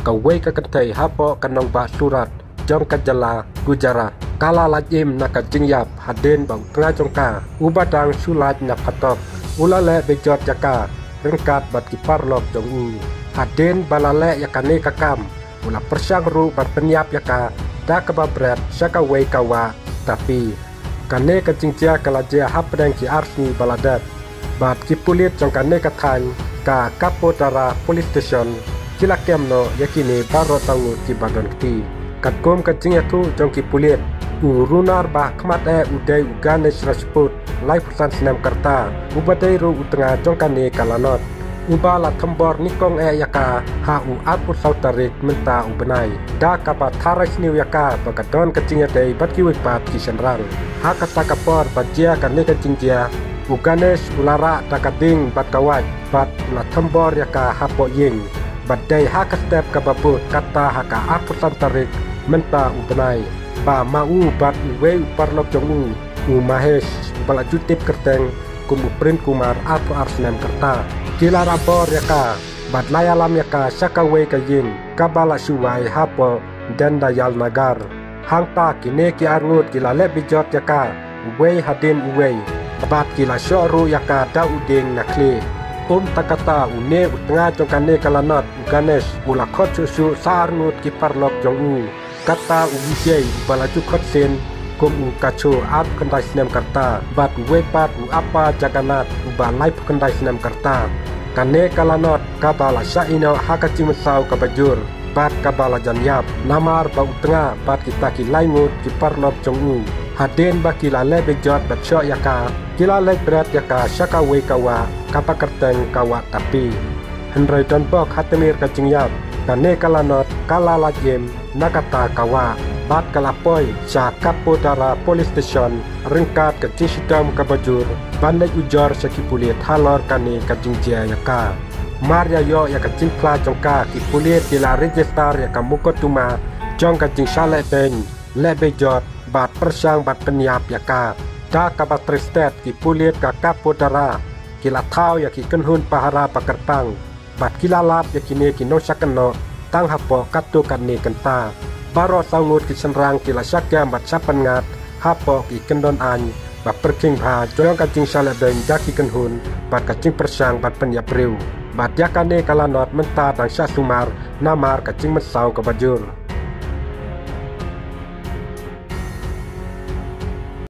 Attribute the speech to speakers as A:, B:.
A: kawai ka kantai hapo kanong ba surat jong kajala Gujarat kala lajim na kajingyap haden bang tengah jongka ubadang sulat na patok ulale bejot jaka rengkat bat kiparlok jong haden balale yakane kakam ula persang ru bat penyap yaka da kababret syakawai kawa tapi kane kajingja kalajia hapdeng ki arsni baladat bat kipulit jong kane kathan ka kapodara police station kila kemno yakini baro tangu ki bagan kti katkom kajing yatu jong kipulit urunar bah kmat udai uganesh rajput live pesan senam karta ubadai ru utengah jong kane kalanot ubala thambor nikong yaka ha u apur sautarik menta ubenai da kapa tharas niu yaka bagadon kajing yadai bat ki wikpat ki senrang ha kata kapor bajia kane kajing dia uganesh ulara dakading bat kawat bat la thambor yaka hapo ying badai haka step kababut kata haka apur sautarik menta ubenai ba mau bat uwe uparlok jong mahesh bala jutip kerteng kumu print kumar atau arsnem kerta kila rabor yaka bat layalam yaka syakawe kaying kabala suwai hapo dan dayal nagar hangta kine ki arngut kila lebijot yaka uwe hadin uwe bat kila syoru yaka da uding nakli takata une utengah jongkane kalanot uganesh ula khot susu sarngut ki parlok jong kata ubijay balaju khotsen kum kacho ap kendai senam karta bat wepat apa jaganat uba live kendai senam karta kane kalanot kabala syaino hakaci mesau kabajur bat kabala janyap namar ba utengah bat kita ki laingut ki parlok jong haden ba kila lebejot bat syok yaka kila lebret yaka syakawe kawa kapa kerteng kawa tapi hendrai don bok hatemir kajingyap kane kalanot kala lajem nakata kawa bat kalapoi sa kapodara police station rengkat ke cisidam kabajur bandai ujor sakipulit halor kane kajingjia yaka marya yo yaka cimpla jongka kipulit kila register yaka mukotuma jong kajing sale ben lebejot bat persang bat penyap yaka da kabatristet kipulit ka kapodara kila tau yaki kenhun pahara pakertang bat kilalap yakine kinosakeno tang hapo katu kane kenta baro sangut ki senrang kila syakya bat sapan ngat hapo ki kendon an bat perking bha joyong kajing sale ben jaki kenhun bat kajing persang bat penyap riu bat yakane kalanot menta dang sumar namar kajing mesau kabajur